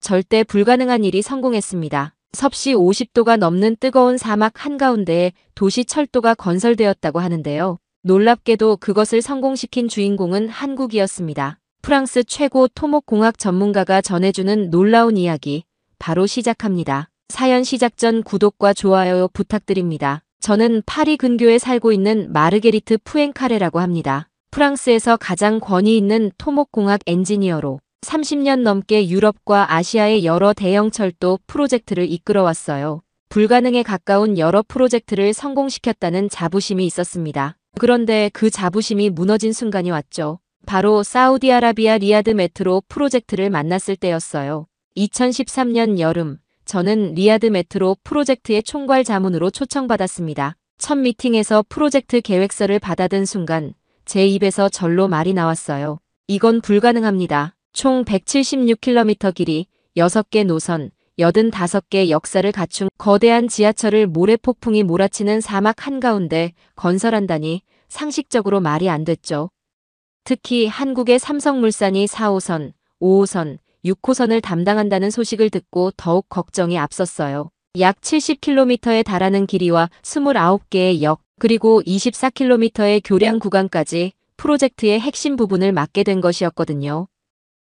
절대 불가능한 일이 성공했습니다. 섭씨 50도가 넘는 뜨거운 사막 한가운데에 도시 철도가 건설되었다고 하는데요. 놀랍게도 그것을 성공시킨 주인공은 한국이었습니다. 프랑스 최고 토목공학 전문가가 전해주는 놀라운 이야기, 바로 시작합니다. 사연 시작 전 구독과 좋아요 부탁드립니다. 저는 파리 근교에 살고 있는 마르게리트 푸엥카레라고 합니다. 프랑스에서 가장 권위 있는 토목공학 엔지니어로 30년 넘게 유럽과 아시아의 여러 대형 철도 프로젝트를 이끌어왔어요. 불가능에 가까운 여러 프로젝트를 성공시켰다는 자부심이 있었습니다. 그런데 그 자부심이 무너진 순간이 왔죠. 바로 사우디아라비아 리야드 메트로 프로젝트를 만났을 때였어요. 2013년 여름, 저는 리야드 메트로 프로젝트의 총괄 자문으로 초청받았습니다. 첫 미팅에서 프로젝트 계획서를 받아든 순간 제 입에서 절로 말이 나왔어요. 이건 불가능합니다. 총 176km 길이, 6개 노선, 85개 역사를 갖춘 거대한 지하철을 모래폭풍이 몰아치는 사막 한가운데 건설한다니 상식적으로 말이 안 됐죠. 특히 한국의 삼성물산이 4호선, 5호선, 6호선을 담당한다는 소식을 듣고 더욱 걱정이 앞섰어요. 약 70km에 달하는 길이와 29개의 역, 그리고 24km의 교량 구간까지 프로젝트의 핵심 부분을 맡게 된 것이었거든요.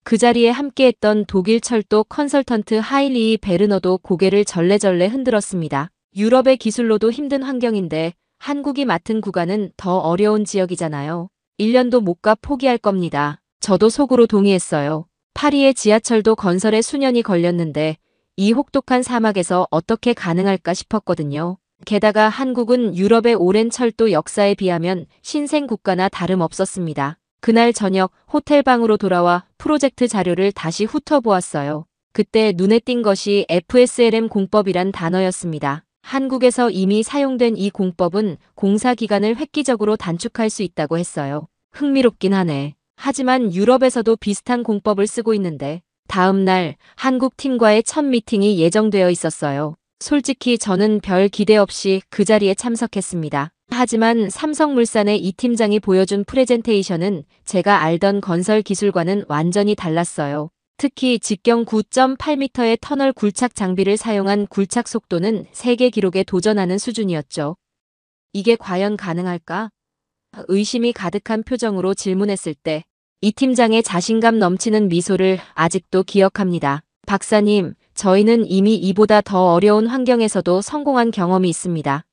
그 자리에 함께했던 독일 철도 컨설턴트 하일리 베르너도 고개를 절레절레 흔들었습니다. 유럽의 기술로도 힘든 환경인데 한국이 맡은 구간은 더 어려운 지역이잖아요. 1년도 못 가 포기할 겁니다. 저도 속으로 동의했어요. 파리의 지하철도 건설에 수년이 걸렸는데 이 혹독한 사막에서 어떻게 가능할까 싶었거든요. 게다가 한국은 유럽의 오랜 철도 역사에 비하면 신생 국가나 다름없었습니다. 그날 저녁 호텔방으로 돌아와 프로젝트 자료를 다시 훑어보았어요. 그때 눈에 띈 것이 FSLM 공법이란 단어였습니다. 한국에서 이미 사용된 이 공법은 공사 기간을 획기적으로 단축할 수 있다고 했어요. 흥미롭긴 하네. 하지만 유럽에서도 비슷한 공법을 쓰고 있는데 다음 날 한국 팀과의 첫 미팅이 예정되어 있었어요. 솔직히 저는 별 기대 없이 그 자리에 참석했습니다. 하지만 삼성물산의 이 팀장이 보여준 프레젠테이션은 제가 알던 건설 기술과는 완전히 달랐어요. 특히 직경 9.8m의 터널 굴착 장비를 사용한 굴착 속도는 세계 기록에 도전하는 수준이었죠. 이게 과연 가능할까? 의심이 가득한 표정으로 질문했을 때 이 팀장의 자신감 넘치는 미소를 아직도 기억합니다. 박사님, 저희는 이미 이보다 더 어려운 환경에서도 성공한 경험이 있습니다.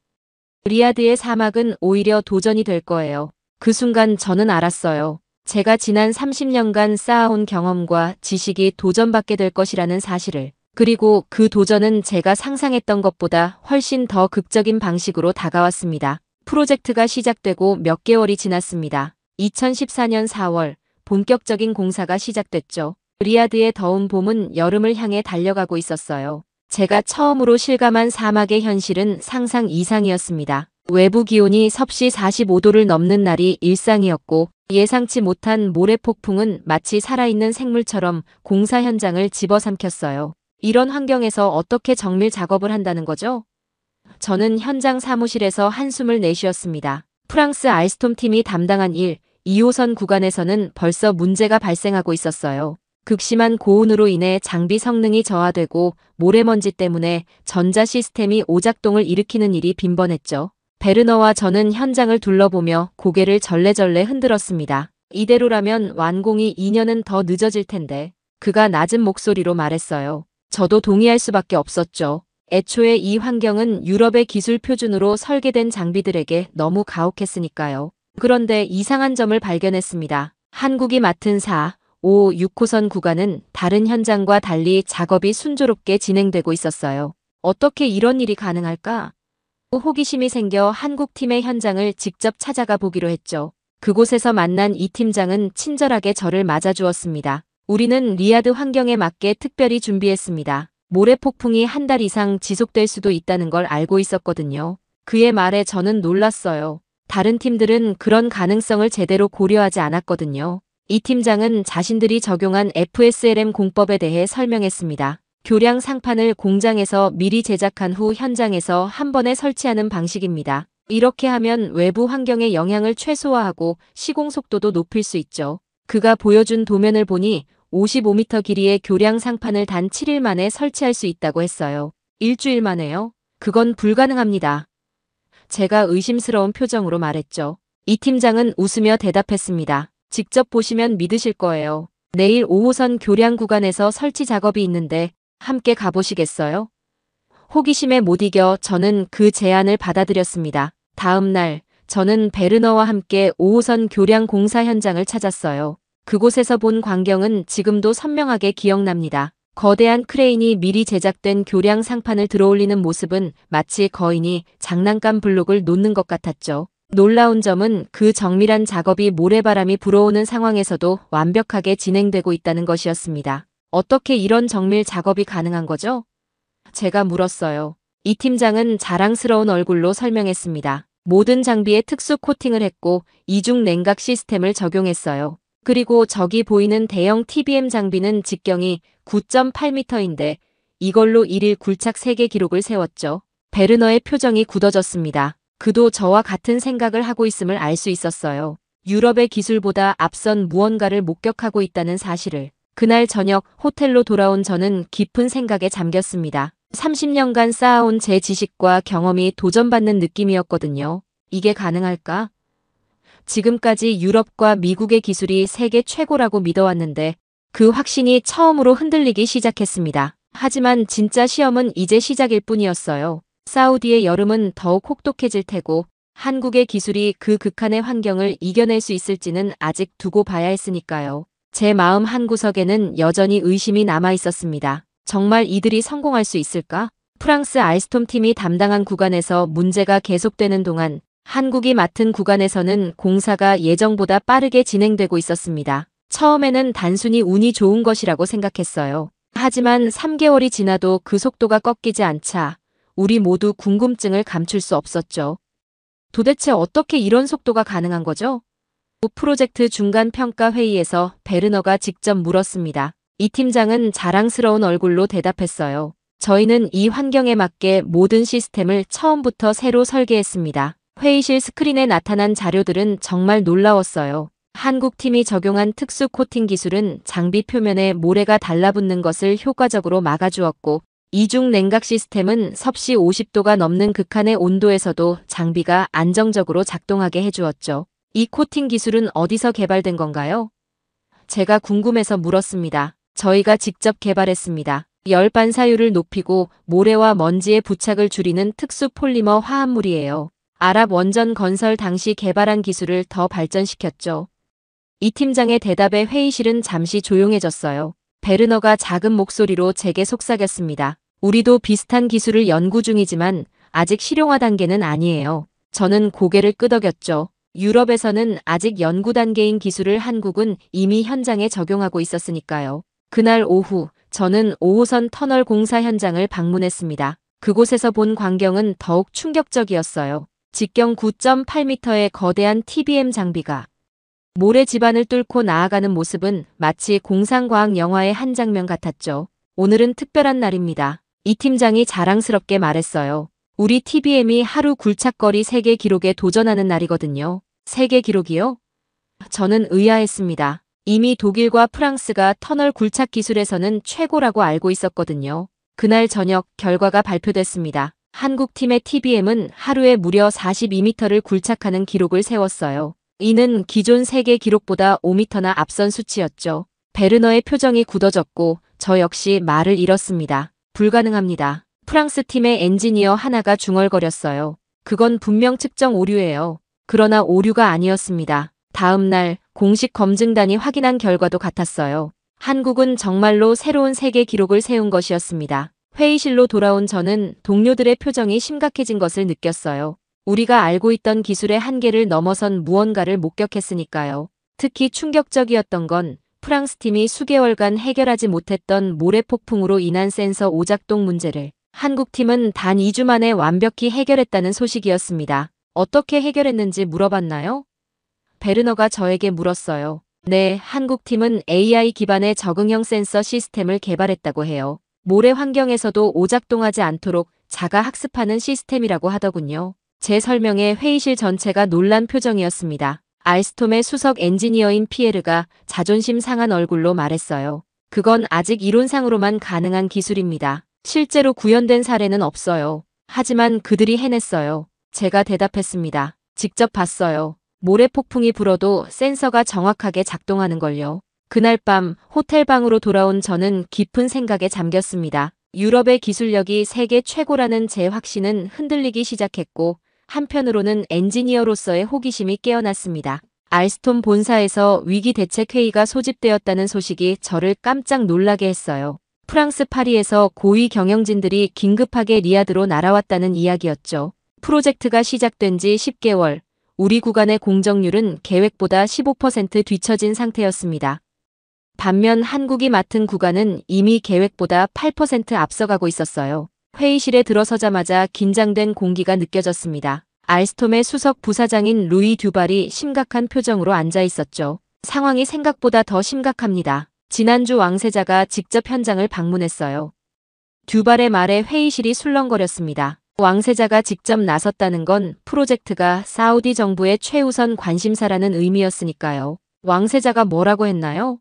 리야드의 사막은 오히려 도전이 될 거예요. 그 순간 저는 알았어요. 제가 지난 30년간 쌓아온 경험과 지식이 도전받게 될 것이라는 사실을. 그리고 그 도전은 제가 상상했던 것보다 훨씬 더 극적인 방식으로 다가왔습니다. 프로젝트가 시작되고 몇 개월이 지났습니다. 2014년 4월, 본격적인 공사가 시작됐죠. 리야드의 더운 봄은 여름을 향해 달려가고 있었어요. 제가 처음으로 실감한 사막의 현실은 상상 이상이었습니다. 외부 기온이 섭씨 45도를 넘는 날이 일상이었고 예상치 못한 모래폭풍은 마치 살아있는 생물처럼 공사 현장을 집어삼켰어요. 이런 환경에서 어떻게 정밀 작업을 한다는 거죠? 저는 현장 사무실에서 한숨을 내쉬었습니다. 프랑스 알스톰 팀이 담당한 2호선 구간에서는 벌써 문제가 발생하고 있었어요. 극심한 고온으로 인해 장비 성능이 저하되고 모래먼지 때문에 전자 시스템이 오작동을 일으키는 일이 빈번했죠. 베르너와 저는 현장을 둘러보며 고개를 절레절레 흔들었습니다. 이대로라면 완공이 2년은 더 늦어질 텐데. 그가 낮은 목소리로 말했어요. 저도 동의할 수밖에 없었죠. 애초에 이 환경은 유럽의 기술 표준으로 설계된 장비들에게 너무 가혹했으니까요. 그런데 이상한 점을 발견했습니다. 한국이 맡은 4, 5, 6호선 구간은 다른 현장과 달리 작업이 순조롭게 진행되고 있었어요. 어떻게 이런 일이 가능할까? 호기심이 생겨 한국팀의 현장을 직접 찾아가 보기로 했죠. 그곳에서 만난 이 팀장은 친절하게 저를 맞아주었습니다. 우리는 리야드 환경에 맞게 특별히 준비했습니다. 모래폭풍이 한 달 이상 지속될 수도 있다는 걸 알고 있었거든요. 그의 말에 저는 놀랐어요. 다른 팀들은 그런 가능성을 제대로 고려하지 않았거든요. 이 팀장은 자신들이 적용한 FSLM 공법에 대해 설명했습니다. 교량 상판을 공장에서 미리 제작한 후 현장에서 한 번에 설치하는 방식입니다. 이렇게 하면 외부 환경의 영향을 최소화하고 시공 속도도 높일 수 있죠. 그가 보여준 도면을 보니 55m 길이의 교량 상판을 단 7일 만에 설치할 수 있다고 했어요. 일주일 만에요? 그건 불가능합니다. 제가 의심스러운 표정으로 말했죠. 이 팀장은 웃으며 대답했습니다. 직접 보시면 믿으실 거예요. 내일 5호선 교량 구간에서 설치 작업이 있는데 함께 가보시겠어요? 호기심에 못 이겨 저는 그 제안을 받아들였습니다. 다음 날 저는 베르너와 함께 5호선 교량 공사 현장을 찾았어요. 그곳에서 본 광경은 지금도 선명하게 기억납니다. 거대한 크레인이 미리 제작된 교량 상판을 들어올리는 모습은 마치 거인이 장난감 블록을 놓는 것 같았죠. 놀라운 점은 그 정밀한 작업이 모래바람이 불어오는 상황에서도 완벽하게 진행되고 있다는 것이었습니다. 어떻게 이런 정밀 작업이 가능한 거죠? 제가 물었어요. 이 팀장은 자랑스러운 얼굴로 설명했습니다. 모든 장비에 특수 코팅을 했고 이중 냉각 시스템을 적용했어요. 그리고 저기 보이는 대형 TBM 장비는 직경이 9.8m인데 이걸로 1일 굴착 세계 기록을 세웠죠. 베르너의 표정이 굳어졌습니다. 그도 저와 같은 생각을 하고 있음을 알 수 있었어요. 유럽의 기술보다 앞선 무언가를 목격하고 있다는 사실을. 그날 저녁 호텔로 돌아온 저는 깊은 생각에 잠겼습니다. 30년간 쌓아온 제 지식과 경험이 도전받는 느낌이었거든요. 이게 가능할까? 지금까지 유럽과 미국의 기술이 세계 최고라고 믿어왔는데 그 확신이 처음으로 흔들리기 시작했습니다. 하지만 진짜 시험은 이제 시작일 뿐이었어요. 사우디의 여름은 더욱 혹독해질 테고 한국의 기술이 그 극한의 환경을 이겨낼 수 있을지는 아직 두고 봐야 했으니까요. 제 마음 한구석에는 여전히 의심이 남아 있었습니다. 정말 이들이 성공할 수 있을까? 프랑스 알스톰 팀이 담당한 구간에서 문제가 계속되는 동안 한국이 맡은 구간에서는 공사가 예정보다 빠르게 진행되고 있었습니다. 처음에는 단순히 운이 좋은 것이라고 생각했어요. 하지만 3개월이 지나도 그 속도가 꺾이지 않자 우리 모두 궁금증을 감출 수 없었죠. 도대체 어떻게 이런 속도가 가능한 거죠? 프로젝트 중간 평가 회의에서 베르너가 직접 물었습니다. 이 팀장은 자랑스러운 얼굴로 대답했어요. 저희는 이 환경에 맞게 모든 시스템을 처음부터 새로 설계했습니다. 회의실 스크린에 나타난 자료들은 정말 놀라웠어요. 한국 팀이 적용한 특수 코팅 기술은 장비 표면에 모래가 달라붙는 것을 효과적으로 막아주었고 이중 냉각 시스템은 섭씨 50도가 넘는 극한의 온도에서도 장비가 안정적으로 작동하게 해주었죠. 이 코팅 기술은 어디서 개발된 건가요? 제가 궁금해서 물었습니다. 저희가 직접 개발했습니다. 열 반사율을 높이고 모래와 먼지의 부착을 줄이는 특수 폴리머 화합물이에요. 아랍 원전 건설 당시 개발한 기술을 더 발전시켰죠. 이 팀장의 대답에 회의실은 잠시 조용해졌어요. 베르너가 작은 목소리로 제게 속삭였습니다. 우리도 비슷한 기술을 연구 중이지만 아직 실용화 단계는 아니에요. 저는 고개를 끄덕였죠. 유럽에서는 아직 연구 단계인 기술을 한국은 이미 현장에 적용하고 있었으니까요. 그날 오후 저는 5호선 터널 공사 현장을 방문했습니다. 그곳에서 본 광경은 더욱 충격적이었어요. 직경 9.8m의 거대한 TBM 장비가 모래 지반을 뚫고 나아가는 모습은 마치 공상과학 영화의 한 장면 같았죠. 오늘은 특별한 날입니다. 이 팀장이 자랑스럽게 말했어요. 우리 TBM이 하루 굴착거리 세계 기록에 도전하는 날이거든요. 세계 기록이요? 저는 의아했습니다. 이미 독일과 프랑스가 터널 굴착 기술에서는 최고라고 알고 있었거든요. 그날 저녁 결과가 발표됐습니다. 한국 팀의 TBM은 하루에 무려 42m를 굴착하는 기록을 세웠어요. 이는 기존 세계 기록보다 5m나 앞선 수치였죠. 베르너의 표정이 굳어졌고 저 역시 말을 잃었습니다. 불가능합니다. 프랑스 팀의 엔지니어 하나가 중얼거렸어요. 그건 분명 측정 오류예요. 그러나 오류가 아니었습니다. 다음 날 공식 검증단이 확인한 결과도 같았어요. 한국은 정말로 새로운 세계 기록을 세운 것이었습니다. 회의실로 돌아온 저는 동료들의 표정이 심각해진 것을 느꼈어요. 우리가 알고 있던 기술의 한계를 넘어선 무언가를 목격했으니까요. 특히 충격적이었던 건 프랑스 팀이 수개월간 해결하지 못했던 모래 폭풍으로 인한 센서 오작동 문제를 한국 팀은 단 2주 만에 완벽히 해결했다는 소식이었습니다. 어떻게 해결했는지 물어봤나요? 베르너가 저에게 물었어요. 네, 한국 팀은 AI 기반의 적응형 센서 시스템을 개발했다고 해요. 모래 환경에서도 오작동하지 않도록 자가 학습하는 시스템이라고 하더군요. 제 설명에 회의실 전체가 놀란 표정이었습니다. 알스톰의 수석 엔지니어인 피에르가 자존심 상한 얼굴로 말했어요. 그건 아직 이론상으로만 가능한 기술입니다. 실제로 구현된 사례는 없어요. 하지만 그들이 해냈어요. 제가 대답했습니다. 직접 봤어요. 모래 폭풍이 불어도 센서가 정확하게 작동하는걸요. 그날 밤 호텔 방으로 돌아온 저는 깊은 생각에 잠겼습니다. 유럽의 기술력이 세계 최고라는 제 확신은 흔들리기 시작했고 한편으로는 엔지니어로서의 호기심이 깨어났습니다. 알스톰 본사에서 위기대책회의가 소집되었다는 소식이 저를 깜짝 놀라게 했어요. 프랑스 파리에서 고위 경영진들이 긴급하게 리야드로 날아왔다는 이야기였죠. 프로젝트가 시작된 지 10개월, 우리 구간의 공정률은 계획보다 15% 뒤처진 상태였습니다. 반면 한국이 맡은 구간은 이미 계획보다 8% 앞서가고 있었어요. 회의실에 들어서자마자 긴장된 공기가 느껴졌습니다. 알스톰의 수석 부사장인 루이 듀발이 심각한 표정으로 앉아 있었죠. 상황이 생각보다 더 심각합니다. 지난주 왕세자가 직접 현장을 방문했어요. 듀발의 말에 회의실이 술렁거렸습니다. 왕세자가 직접 나섰다는 건 프로젝트가 사우디 정부의 최우선 관심사라는 의미였으니까요. 왕세자가 뭐라고 했나요?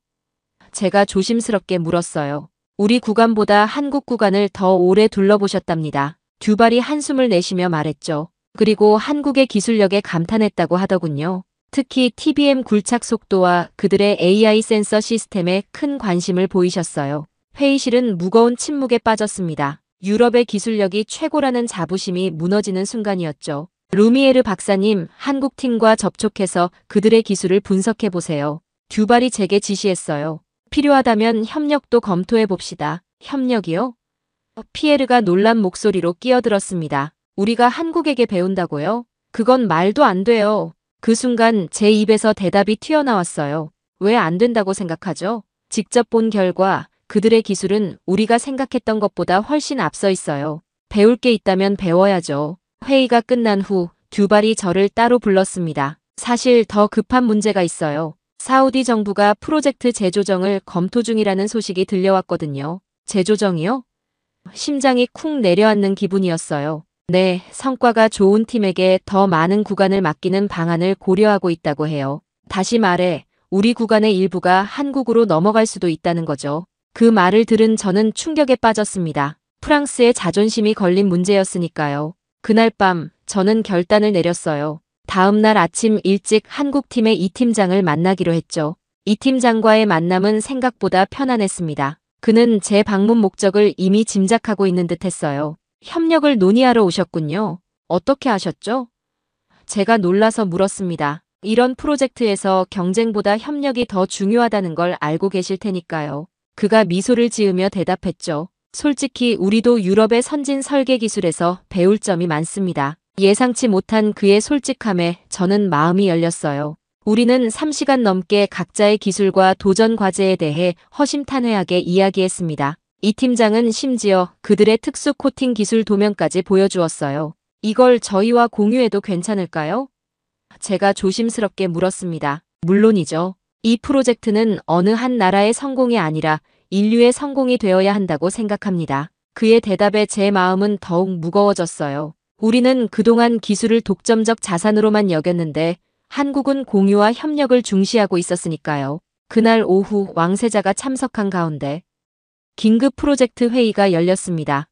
제가 조심스럽게 물었어요. 우리 구간보다 한국 구간을 더 오래 둘러보셨답니다. 듀발이 한숨을 내쉬며 말했죠. 그리고 한국의 기술력에 감탄했다고 하더군요. 특히 TBM 굴착 속도와 그들의 AI 센서 시스템에 큰 관심을 보이셨어요. 회의실은 무거운 침묵에 빠졌습니다. 유럽의 기술력이 최고라는 자부심이 무너지는 순간이었죠. 루미에르 박사님, 한국 팀과 접촉해서 그들의 기술을 분석해보세요. 듀발이 제게 지시했어요. 필요하다면 협력도 검토해봅시다. 협력이요? 피에르가 놀란 목소리로 끼어들었습니다. 우리가 한국에게 배운다고요? 그건 말도 안 돼요. 그 순간 제 입에서 대답이 튀어나왔어요. 왜 안 된다고 생각하죠? 직접 본 결과 그들의 기술은 우리가 생각했던 것보다 훨씬 앞서 있어요. 배울 게 있다면 배워야죠. 회의가 끝난 후 듀발이 저를 따로 불렀습니다. 사실 더 급한 문제가 있어요. 사우디 정부가 프로젝트 재조정을 검토 중이라는 소식이 들려왔거든요. 재조정이요? 심장이 쿵 내려앉는 기분이었어요. 네, 성과가 좋은 팀에게 더 많은 구간을 맡기는 방안을 고려하고 있다고 해요. 다시 말해, 우리 구간의 일부가 한국으로 넘어갈 수도 있다는 거죠. 그 말을 들은 저는 충격에 빠졌습니다. 프랑스의 자존심이 걸린 문제였으니까요. 그날 밤 저는 결단을 내렸어요. 다음 날 아침 일찍 한국팀의 이 팀장을 만나기로 했죠. 이 팀장과의 만남은 생각보다 편안했습니다. 그는 제 방문 목적을 이미 짐작하고 있는 듯 했어요. 협력을 논의하러 오셨군요. 어떻게 아셨죠? 제가 놀라서 물었습니다. 이런 프로젝트에서 경쟁보다 협력이 더 중요하다는 걸 알고 계실 테니까요. 그가 미소를 지으며 대답했죠. 솔직히 우리도 유럽의 선진 설계 기술에서 배울 점이 많습니다. 예상치 못한 그의 솔직함에 저는 마음이 열렸어요. 우리는 3시간 넘게 각자의 기술과 도전 과제에 대해 허심탄회하게 이야기했습니다. 이 팀장은 심지어 그들의 특수 코팅 기술 도면까지 보여주었어요. 이걸 저희와 공유해도 괜찮을까요? 제가 조심스럽게 물었습니다. 물론이죠. 이 프로젝트는 어느 한 나라의 성공이 아니라 인류의 성공이 되어야 한다고 생각합니다. 그의 대답에 제 마음은 더욱 무거워졌어요. 우리는 그동안 기술을 독점적 자산으로만 여겼는데 한국은 공유와 협력을 중시하고 있었으니까요. 그날 오후 왕세자가 참석한 가운데 긴급 프로젝트 회의가 열렸습니다.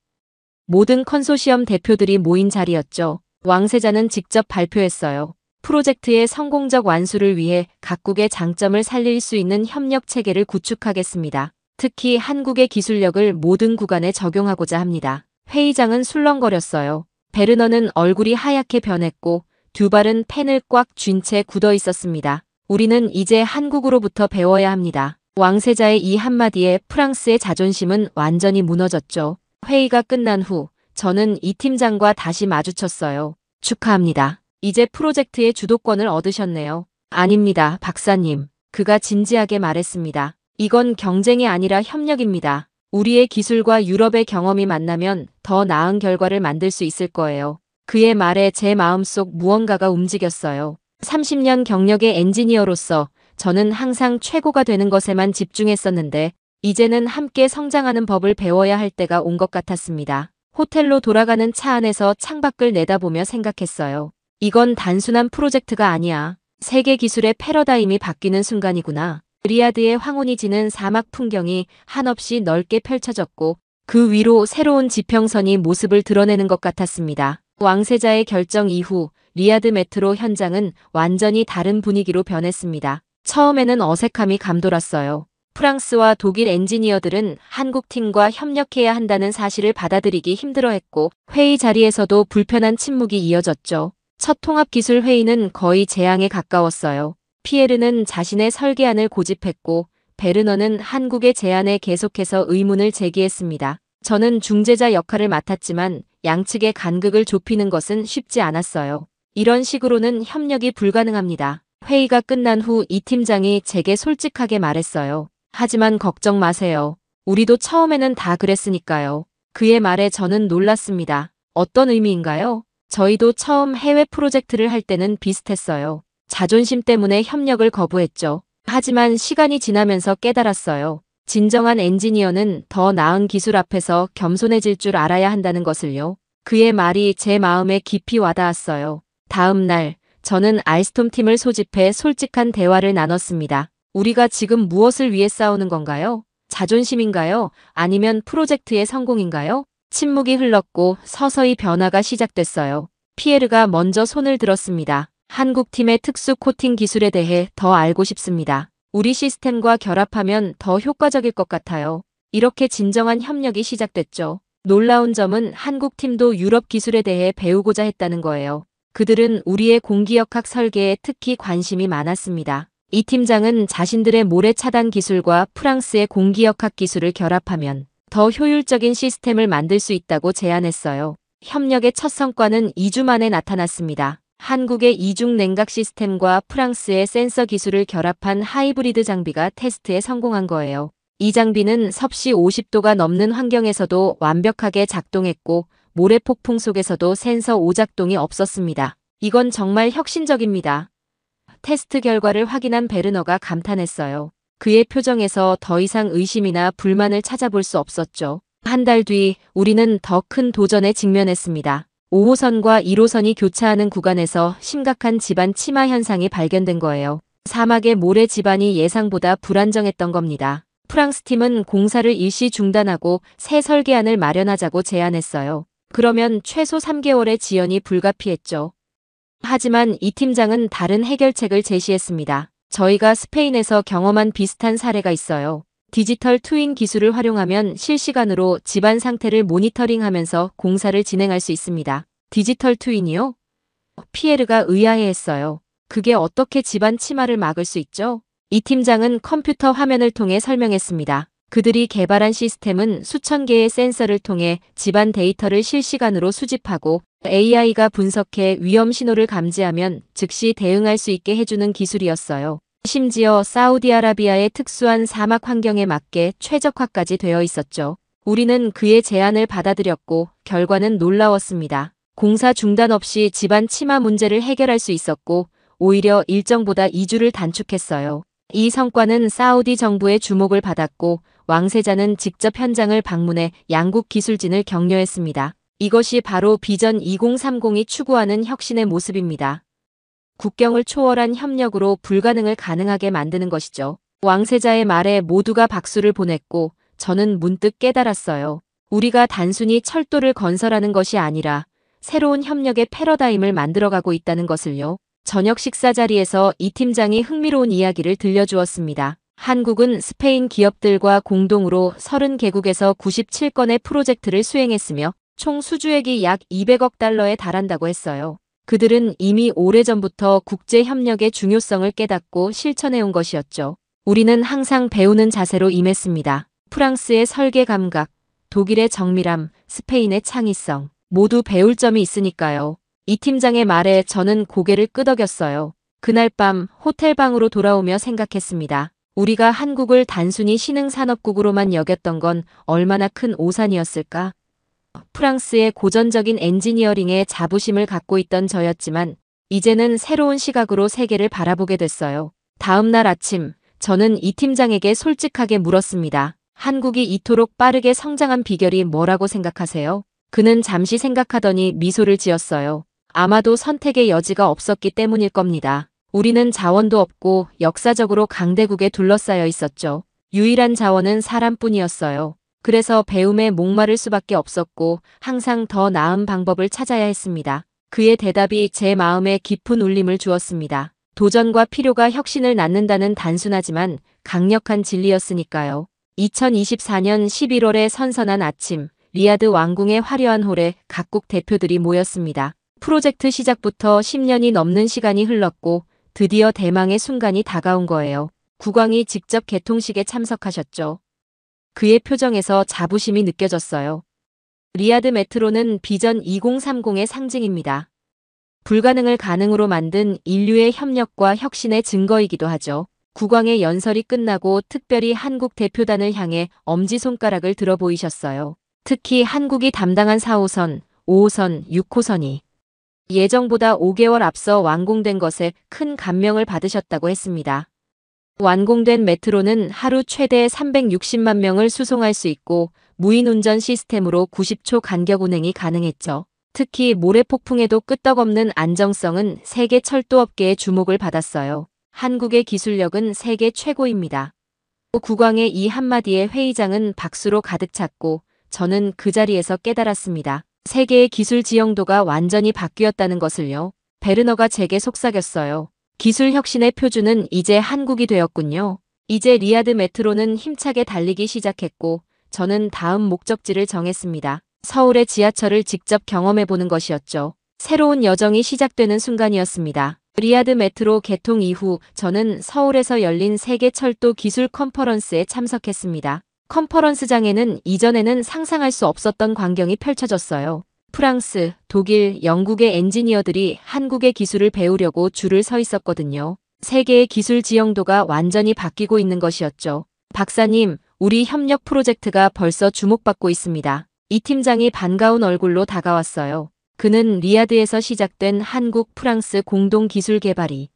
모든 컨소시엄 대표들이 모인 자리였죠. 왕세자는 직접 발표했어요. 프로젝트의 성공적 완수를 위해 각국의 장점을 살릴 수 있는 협력 체계를 구축하겠습니다. 특히 한국의 기술력을 모든 구간에 적용하고자 합니다. 회의장은 술렁거렸어요. 베르너는 얼굴이 하얗게 변했고 듀발은 펜을 꽉 쥔 채 굳어 있었습니다. 우리는 이제 한국으로부터 배워야 합니다. 왕세자의 이 한마디에 프랑스의 자존심은 완전히 무너졌죠. 회의가 끝난 후 저는 이 팀장과 다시 마주쳤어요. 축하합니다. 이제 프로젝트의 주도권을 얻으셨네요. 아닙니다, 박사님. 그가 진지하게 말했습니다. 이건 경쟁이 아니라 협력입니다. 우리의 기술과 유럽의 경험이 만나면 더 나은 결과를 만들 수 있을 거예요. 그의 말에 제 마음속 무언가가 움직였어요. 30년 경력의 엔지니어로서 저는 항상 최고가 되는 것에만 집중했었는데 이제는 함께 성장하는 법을 배워야 할 때가 온 것 같았습니다. 호텔로 돌아가는 차 안에서 창밖을 내다보며 생각했어요. 이건 단순한 프로젝트가 아니야. 세계 기술의 패러다임이 바뀌는 순간이구나. 리야드의 황혼이 지는 사막 풍경이 한없이 넓게 펼쳐졌고 그 위로 새로운 지평선이 모습을 드러내는 것 같았습니다. 왕세자의 결정 이후 리야드 메트로 현장은 완전히 다른 분위기로 변했습니다. 처음에는 어색함이 감돌았어요. 프랑스와 독일 엔지니어들은 한국 팀과 협력해야 한다는 사실을 받아들이기 힘들어했고 회의 자리에서도 불편한 침묵이 이어졌죠. 첫 통합기술 회의는 거의 재앙에 가까웠어요. 피에르는 자신의 설계안을 고집했고 베르너는 한국의 제안에 계속해서 의문을 제기했습니다. 저는 중재자 역할을 맡았지만 양측의 간극을 좁히는 것은 쉽지 않았어요. 이런 식으로는 협력이 불가능합니다. 회의가 끝난 후 이 팀장이 제게 솔직하게 말했어요. 하지만 걱정 마세요. 우리도 처음에는 다 그랬으니까요. 그의 말에 저는 놀랐습니다. 어떤 의미인가요? 저희도 처음 해외 프로젝트를 할 때는 비슷했어요. 자존심 때문에 협력을 거부했죠. 하지만 시간이 지나면서 깨달았어요. 진정한 엔지니어는 더 나은 기술 앞에서 겸손해질 줄 알아야 한다는 것을요. 그의 말이 제 마음에 깊이 와닿았어요. 다음 날, 저는 알스톰 팀을 소집해 솔직한 대화를 나눴습니다. 우리가 지금 무엇을 위해 싸우는 건가요? 자존심인가요? 아니면 프로젝트의 성공인가요? 침묵이 흘렀고 서서히 변화가 시작됐어요. 피에르가 먼저 손을 들었습니다. 한국팀의 특수 코팅 기술에 대해 더 알고 싶습니다. 우리 시스템과 결합하면 더 효과적일 것 같아요. 이렇게 진정한 협력이 시작됐죠. 놀라운 점은 한국팀도 유럽 기술에 대해 배우고자 했다는 거예요. 그들은 우리의 공기역학 설계에 특히 관심이 많았습니다. 이 팀장은 자신들의 모래 차단 기술과 프랑스의 공기역학 기술을 결합하면 더 효율적인 시스템을 만들 수 있다고 제안했어요. 협력의 첫 성과는 2주 만에 나타났습니다. 한국의 이중 냉각 시스템과 프랑스의 센서 기술을 결합한 하이브리드 장비가 테스트에 성공한 거예요. 이 장비는 섭씨 50도가 넘는 환경에서도 완벽하게 작동했고 모래 폭풍 속에서도 센서 오작동이 없었습니다. 이건 정말 혁신적입니다. 테스트 결과를 확인한 베르너가 감탄했어요. 그의 표정에서 더 이상 의심이나 불만을 찾아볼 수 없었죠. 한 달 뒤 우리는 더 큰 도전에 직면했습니다. 5호선과 1호선이 교차하는 구간에서 심각한 지반 침하 현상이 발견된 거예요. 사막의 모래 지반이 예상보다 불안정했던 겁니다. 프랑스 팀은 공사를 일시 중단하고 새 설계안을 마련하자고 제안했어요. 그러면 최소 3개월의 지연이 불가피했죠. 하지만 이 팀장은 다른 해결책을 제시했습니다. 저희가 스페인에서 경험한 비슷한 사례가 있어요. 디지털 트윈 기술을 활용하면 실시간으로 집안 상태를 모니터링하면서 공사를 진행할 수 있습니다. 디지털 트윈이요? 피에르가 의아해했어요. 그게 어떻게 집안 침하를 막을 수 있죠? 이 팀장은 컴퓨터 화면을 통해 설명했습니다. 그들이 개발한 시스템은 수천 개의 센서를 통해 집안 데이터를 실시간으로 수집하고 AI가 분석해 위험 신호를 감지하면 즉시 대응할 수 있게 해주는 기술이었어요. 심지어 사우디아라비아의 특수한 사막 환경에 맞게 최적화까지 되어 있었죠. 우리는 그의 제안을 받아들였고 결과는 놀라웠습니다. 공사 중단 없이 집안 침하 문제를 해결할 수 있었고 오히려 일정보다 2주를 단축했어요. 이 성과는 사우디 정부의 주목을 받았고 왕세자는 직접 현장을 방문해 양국 기술진을 격려했습니다. 이것이 바로 비전 2030이 추구하는 혁신의 모습입니다. 국경을 초월한 협력으로 불가능을 가능하게 만드는 것이죠. 왕세자의 말에 모두가 박수를 보냈고 저는 문득 깨달았어요. 우리가 단순히 철도를 건설하는 것이 아니라 새로운 협력의 패러다임을 만들어가고 있다는 것을요. 저녁 식사 자리에서 이 팀장이 흥미로운 이야기를 들려주었습니다. 한국은 스페인 기업들과 공동으로 30개국에서 97건의 프로젝트를 수행했으며 총 수주액이 약 200억 달러에 달한다고 했어요. 그들은 이미 오래전부터 국제협력의 중요성을 깨닫고 실천해온 것이었죠. 우리는 항상 배우는 자세로 임했습니다. 프랑스의 설계 감각, 독일의 정밀함, 스페인의 창의성, 모두 배울 점이 있으니까요. 이 팀장의 말에 저는 고개를 끄덕였어요. 그날 밤 호텔 방으로 돌아오며 생각했습니다. 우리가 한국을 단순히 신흥산업국으로만 여겼던 건 얼마나 큰 오산이었을까? 프랑스의 고전적인 엔지니어링에 자부심을 갖고 있던 저였지만 이제는 새로운 시각으로 세계를 바라보게 됐어요. 다음 날 아침 저는 이 팀장에게 솔직하게 물었습니다. 한국이 이토록 빠르게 성장한 비결이 뭐라고 생각하세요? 그는 잠시 생각하더니 미소를 지었어요. 아마도 선택의 여지가 없었기 때문일 겁니다. 우리는 자원도 없고 역사적으로 강대국에 둘러싸여 있었죠. 유일한 자원은 사람뿐이었어요. 그래서 배움에 목마를 수밖에 없었고 항상 더 나은 방법을 찾아야 했습니다. 그의 대답이 제 마음에 깊은 울림을 주었습니다. 도전과 필요가 혁신을 낳는다는 단순하지만 강력한 진리였으니까요. 2024년 11월의 선선한 아침, 리야드 왕궁의 화려한 홀에 각국 대표들이 모였습니다. 프로젝트 시작부터 10년이 넘는 시간이 흘렀고 드디어 대망의 순간이 다가온 거예요. 국왕이 직접 개통식에 참석하셨죠. 그의 표정에서 자부심이 느껴졌어요. 리야드 메트로는 비전 2030의 상징입니다. 불가능을 가능으로 만든 인류의 협력과 혁신의 증거이기도 하죠. 국왕의 연설이 끝나고 특별히 한국 대표단을 향해 엄지손가락을 들어 보이셨어요. 특히 한국이 담당한 4호선, 5호선, 6호선이 예정보다 5개월 앞서 완공된 것에 큰 감명을 받으셨다고 했습니다. 완공된 메트로는 하루 최대 360만 명을 수송할 수 있고 무인 운전 시스템으로 90초 간격 운행이 가능했죠. 특히 모래폭풍에도 끄떡없는 안정성은 세계 철도업계의 주목을 받았어요. 한국의 기술력은 세계 최고입니다. 국왕의 이 한마디에 회의장은 박수로 가득 찼고 저는 그 자리에서 깨달았습니다. 세계의 기술 지형도가 완전히 바뀌었다는 것을요. 베르너가 제게 속삭였어요. 기술 혁신의 표준은 이제 한국이 되었군요. 이제 리야드 메트로는 힘차게 달리기 시작했고 저는 다음 목적지를 정했습니다. 서울의 지하철을 직접 경험해보는 것이었죠. 새로운 여정이 시작되는 순간이었습니다. 리야드 메트로 개통 이후 저는 서울에서 열린 세계 철도 기술 컨퍼런스에 참석했습니다. 컨퍼런스장에는 이전에는 상상할 수 없었던 광경이 펼쳐졌어요. 프랑스, 독일, 영국의 엔지니어들이 한국의 기술을 배우려고 줄을 서 있었거든요. 세계의 기술 지형도가 완전히 바뀌고 있는 것이었죠. 박사님, 우리 협력 프로젝트가 벌써 주목받고 있습니다. 이 팀장이 반가운 얼굴로 다가왔어요. 그는 리야드에서 시작된 한국 프랑스 공동 기술 개발이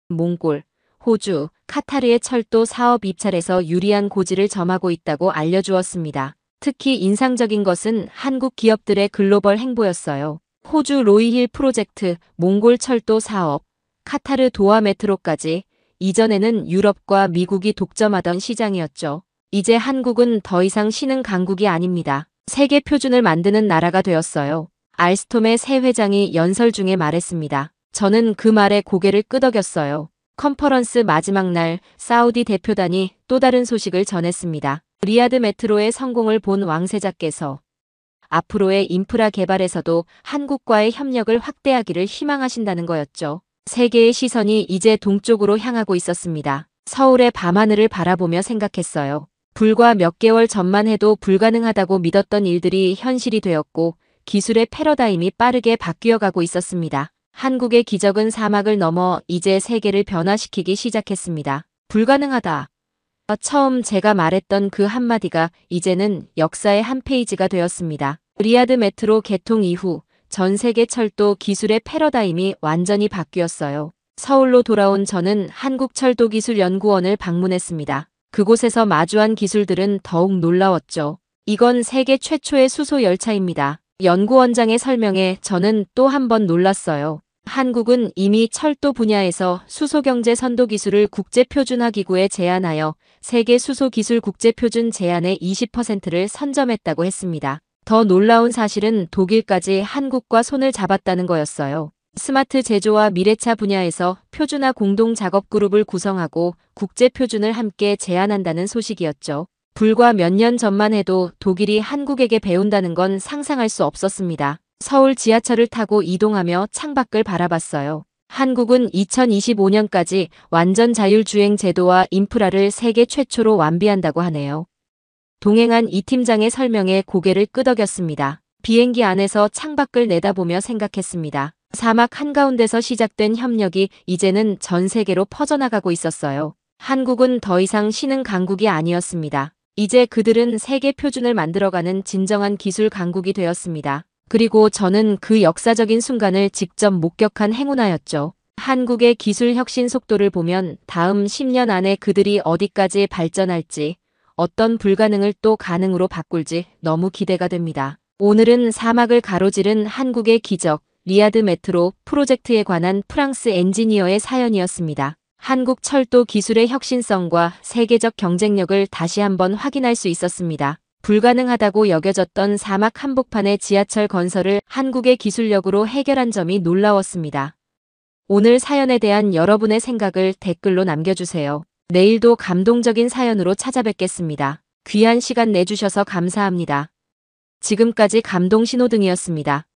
몽골, 호주, 카타르의 철도 사업 입찰에서 유리한 고지를 점하고 있다고 알려주었습니다. 특히 인상적인 것은 한국 기업들의 글로벌 행보였어요. 호주 로이힐 프로젝트, 몽골 철도 사업, 카타르 도하 메트로까지 이전에는 유럽과 미국이 독점하던 시장이었죠. 이제 한국은 더 이상 신흥 강국이 아닙니다. 세계 표준을 만드는 나라가 되었어요. 알스톰의 새 회장이 연설 중에 말했습니다. 저는 그 말에 고개를 끄덕였어요. 컨퍼런스 마지막 날 사우디 대표단이 또 다른 소식을 전했습니다. 리야드 메트로의 성공을 본 왕세자께서 앞으로의 인프라 개발에서도 한국과의 협력을 확대하기를 희망하신다는 거였죠. 세계의 시선이 이제 동쪽으로 향하고 있었습니다. 서울의 밤하늘을 바라보며 생각했어요. 불과 몇 개월 전만 해도 불가능하다고 믿었던 일들이 현실이 되었고 기술의 패러다임이 빠르게 바뀌어가고 있었습니다. 한국의 기적은 사막을 넘어 이제 세계를 변화시키기 시작했습니다. 불가능하다. 처음 제가 말했던 그 한마디가 이제는 역사의 한 페이지가 되었습니다. 리야드 메트로 개통 이후 전 세계 철도 기술의 패러다임이 완전히 바뀌었어요. 서울로 돌아온 저는 한국철도기술연구원을 방문했습니다. 그곳에서 마주한 기술들은 더욱 놀라웠죠. 이건 세계 최초의 수소 열차입니다. 연구원장의 설명에 저는 또 한 번 놀랐어요. 한국은 이미 철도 분야에서 수소경제 선도기술을 국제표준화기구에 제안하여 세계 수소기술 국제표준 제안의 20%를 선점했다고 했습니다. 더 놀라운 사실은 독일까지 한국과 손을 잡았다는 거였어요. 스마트 제조와 미래차 분야에서 표준화 공동 작업 그룹을 구성하고 국제 표준을 함께 제안한다는 소식이었죠. 불과 몇 년 전만 해도 독일이 한국에게 배운다는 건 상상할 수 없었습니다. 서울 지하철을 타고 이동하며 창밖을 바라봤어요. 한국은 2025년까지 완전 자율주행 제도와 인프라를 세계 최초로 완비한다고 하네요. 동행한 이 팀장의 설명에 고개를 끄덕였습니다. 비행기 안에서 창밖을 내다보며 생각했습니다. 사막 한가운데서 시작된 협력이 이제는 전 세계로 퍼져나가고 있었어요. 한국은 더 이상 신흥 강국이 아니었습니다. 이제 그들은 세계 표준을 만들어가는 진정한 기술 강국이 되었습니다. 그리고 저는 그 역사적인 순간을 직접 목격한 행운아였죠. 한국의 기술 혁신 속도를 보면 다음 10년 안에 그들이 어디까지 발전할지, 어떤 불가능을 또 가능으로 바꿀지 너무 기대가 됩니다. 오늘은 사막을 가로지른 한국의 기적, 리야드 메트로 프로젝트에 관한 프랑스 엔지니어의 사연이었습니다. 한국 철도 기술의 혁신성과 세계적 경쟁력을 다시 한번 확인할 수 있었습니다. 불가능하다고 여겨졌던 사막 한복판의 지하철 건설을 한국의 기술력으로 해결한 점이 놀라웠습니다. 오늘 사연에 대한 여러분의 생각을 댓글로 남겨주세요. 내일도 감동적인 사연으로 찾아뵙겠습니다. 귀한 시간 내주셔서 감사합니다. 지금까지 감동신호등이었습니다.